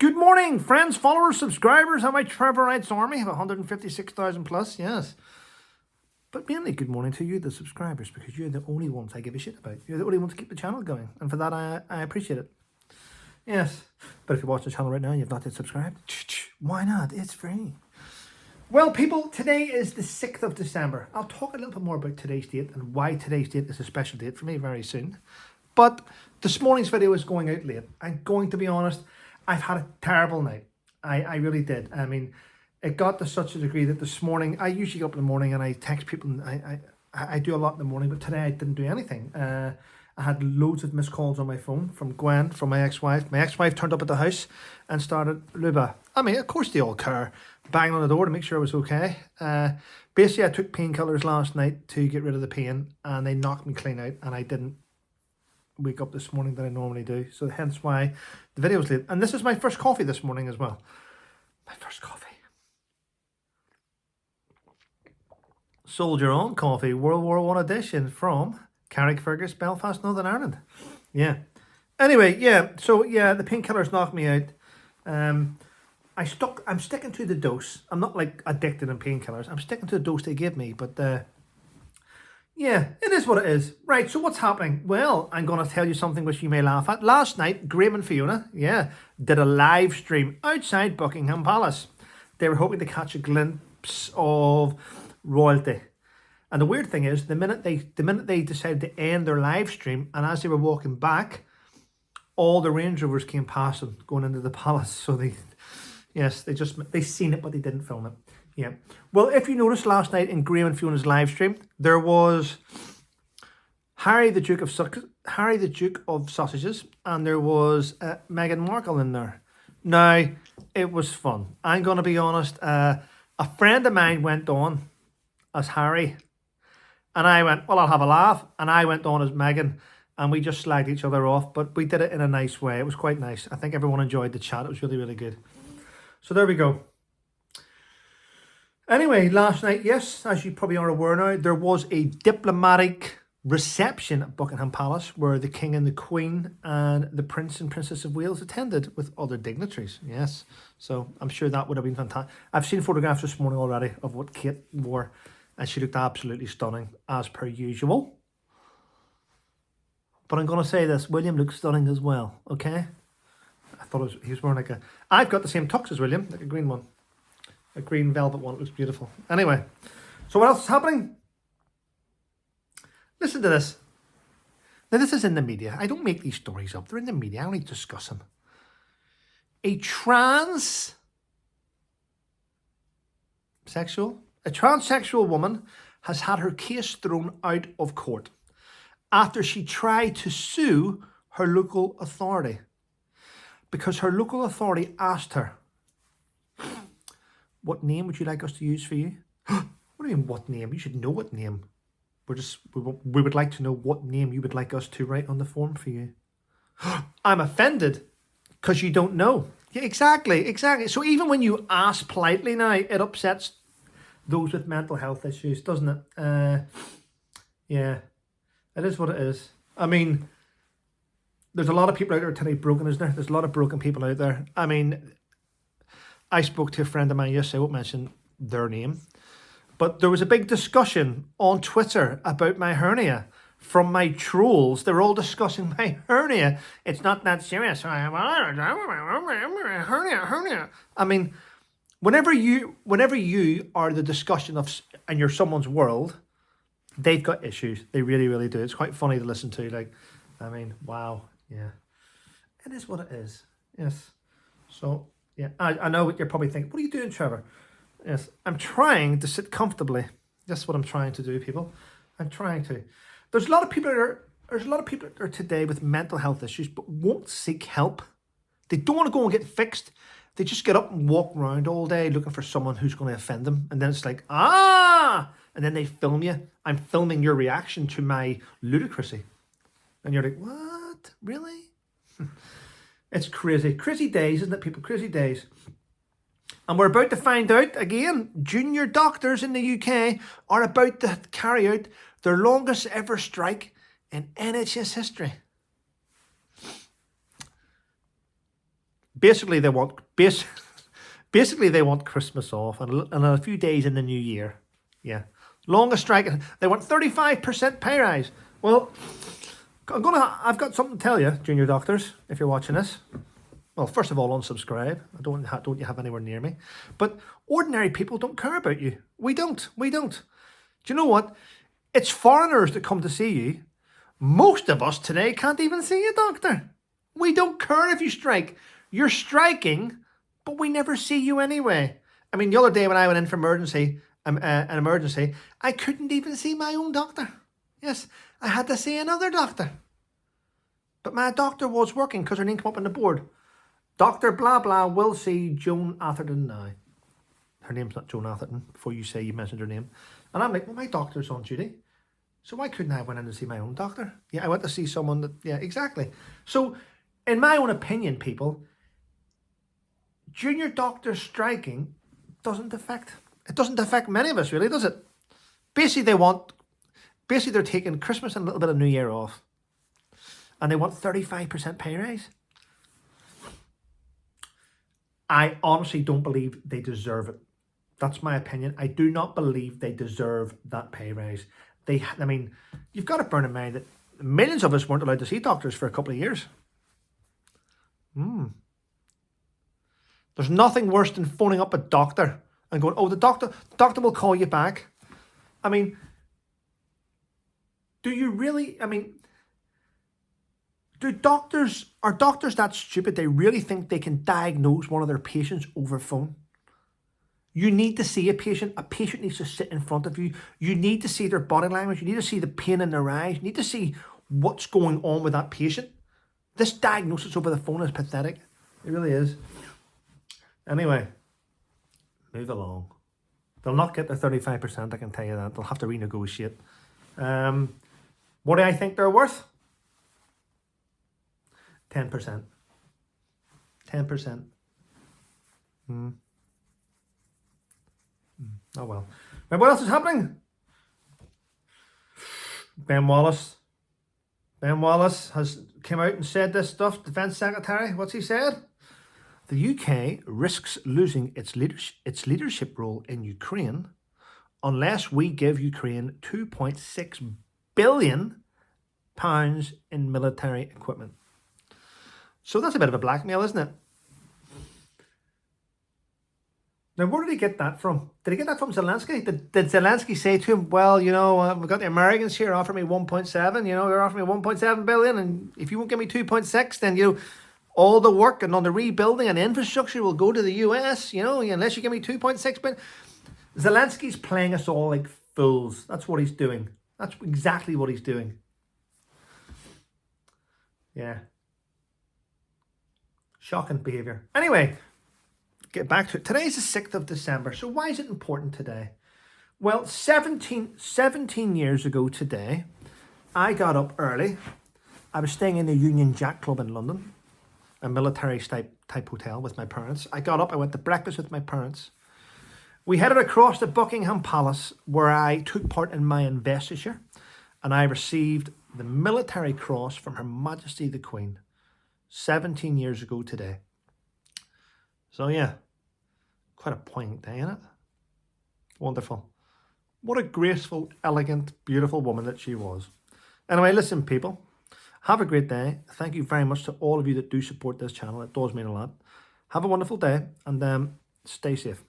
Good morning, friends, followers, subscribers. I'm my Trevor Rant's army. I have 156,000 plus, yes. But mainly good morning to you, the subscribers, because you're the only ones I give a shit about. You're the only ones to keep the channel going. And for that, I appreciate it. Yes. But if you're watching the channel right now and you've not yet subscribed, why not? It's free. Well, people, today is the 6th of December. I'll talk a little bit more about today's date and why today's date is a special date for me very soon. But this morning's video is going out late. I'm going to be honest, I've had a terrible night. I really did. I mean, it got to such a degree that this morning, I usually get up in the morning and I text people. And I do a lot in the morning, but today I didn't do anything. I had loads of missed calls on my phone from Gwen, from my ex-wife. My ex-wife turned up at the house and started Luba. I mean, of course they all care. Banging on the door to make sure I was okay. Basically, I took painkillers last night to get rid of the pain, and they knocked me clean out, and I didn't wake up this morning that I normally do. So hence why the video was late. And this is my first coffee this morning as well. My first coffee. Soldier On Coffee, World War I edition from Carrickfergus, Belfast, Northern Ireland. Yeah. Anyway, yeah. So yeah, the painkillers knocked me out. I'm sticking to the dose. I'm not like addicted in painkillers. I'm sticking to the dose they give me, but yeah, it is what it is. Right, so what's happening? Well, I'm going to tell you something which you may laugh at. Last night, Graham and Fiona, did a live stream outside Buckingham Palace. They were hoping to catch a glimpse of royalty. And the weird thing is, the minute they decided to end their live stream, and as they were walking back, all the Range Rovers came past them going into the palace. So they seen it, but they didn't film it. Yeah. Well, if you noticed last night in Graham and Fiona's live stream, there was Harry the Duke of Sausages, and there was Meghan Markle in there. Now, it was fun. I'm going to be honest. A friend of mine went on as Harry, and I went, well, I'll have a laugh. And I went on as Meghan, and we just slagged each other off, but we did it in a nice way. It was quite nice. I think everyone enjoyed the chat. It was really, really good. So there we go. Anyway, last night, yes, as you probably are aware now, there was a diplomatic reception at Buckingham Palace where the King and the Queen and the Prince and Princess of Wales attended with other dignitaries. Yes, so I'm sure that would have been fantastic. I've seen photographs this morning already of what Kate wore, and she looked absolutely stunning, as per usual. But I'm going to say this, William looks stunning as well, okay? I thought he was wearing like I've got the same tux as William, like a green one. A green velvet one. It looks beautiful. Anyway, so what else is happening? Listen to this. Now, this is in the media. I don't make these stories up. They're in the media. I only discuss them. A transsexual woman has had her case thrown out of court after she tried to sue her local authority because her local authority asked her, what name would you like us to use for you? What do you mean, what name? You should know what name. We would like to know what name you would like us to write on the form for you. I'm offended because you don't know. Yeah, exactly. So even when you ask politely now, it upsets those with mental health issues, doesn't it? Yeah, it is what it is. I mean, there's a lot of people out there today broken, isn't there? There's a lot of broken people out there. I mean, I spoke to a friend of mine yesterday, I won't mention their name, but there was a big discussion on Twitter about my hernia from my trolls. They were all discussing my hernia. It's not that serious. Hernia. I mean, whenever you are the discussion of, and you're someone's world, they've got issues. They really, really do. It's quite funny to listen to. Like, I mean, wow. Yeah. It is what it is. Yes. So, yeah, I know what you're probably thinking. What are you doing, Trevor? Yes, I'm trying to sit comfortably. That's what I'm trying to do, people. I'm trying to. There's a lot of people that are today with mental health issues, but won't seek help. They don't want to go and get fixed. They just get up and walk around all day looking for someone who's going to offend them. And then it's like, and then they film you. I'm filming your reaction to my ludicrousy. And you're like, what? Really? It's crazy. Crazy days, isn't it, people? Crazy days. And we're about to find out, again, junior doctors in the UK are about to carry out their longest ever strike in NHS history. Basically, they want basically they want Christmas off and a few days in the new year. Yeah, longest strike. They want 35% pay rise. Well, I've got something to tell you, junior doctors, if you're watching this. Well, first of all, unsubscribe. Don't you have anywhere near me. But ordinary people don't care about you. We don't. We don't. Do you know what? It's foreigners that come to see you. Most of us today can't even see a doctor. We don't care if you strike. You're striking, but we never see you anyway. I mean, the other day when I went in for an emergency, I couldn't even see my own doctor. Yes, I had to see another doctor. But my doctor was working because her name came up on the board. Dr. Blah Blah will see Joan Atherton now. Her name's not Joan Atherton, before you say you mentioned her name. And I'm like, well, my doctor's on duty. So why couldn't I went in to see my own doctor? Yeah, I went to see someone that, yeah, exactly. So, in my own opinion, people, junior doctors striking doesn't affect many of us, really, does it? Basically, they're taking Christmas and a little bit of New Year off. And they want 35% pay rise. I honestly don't believe they deserve it. That's my opinion. I do not believe they deserve that pay rise. I mean, you've got to bear in mind that millions of us weren't allowed to see doctors for a couple of years. There's nothing worse than phoning up a doctor and going, oh, the doctor will call you back. I mean, do you really, are doctors that stupid they really think they can diagnose one of their patients over phone? You need to see a patient. A patient needs to sit in front of you. You need to see their body language. You need to see the pain in their eyes. You need to see what's going on with that patient. This diagnosis over the phone is pathetic. It really is. Anyway, move along. They'll not get their 35%, I can tell you that. They'll have to renegotiate. What do I think they're worth? 10%. 10%. Oh well. Right, what else is happening? Ben Wallace has came out and said this stuff. Defence Secretary, what's he said? The UK risks losing its leadership role in Ukraine unless we give Ukraine £2.6 billion in military equipment. So that's a bit of a blackmail, isn't it? Now, where did he get that from? Did he get that from Zelensky? Did Zelensky say to him, well, we've got the Americans here offering me 1.7, they're offering me 1.7 billion, and if you won't give me 2.6, then, all the work and on the rebuilding and infrastructure will go to the US, unless you give me 2.6 billion. Zelensky's playing us all like fools. That's what he's doing. That's exactly what he's doing. Yeah. Shocking behaviour. Anyway, get back to it. Today's the 6th of December. So why is it important today? Well, 17 years ago today, I got up early. I was staying in the Union Jack Club in London, a military type hotel with my parents. I got up, I went to breakfast with my parents. We headed across to Buckingham Palace, where I took part in my investiture, and I received the Military Cross from Her Majesty the Queen 17 years ago today. So yeah, quite a poignant day, isn't it? Wonderful. What a graceful, elegant, beautiful woman that she was. Anyway, listen, people, have a great day. Thank you very much to all of you that do support this channel. It does mean a lot. Have a wonderful day, and stay safe.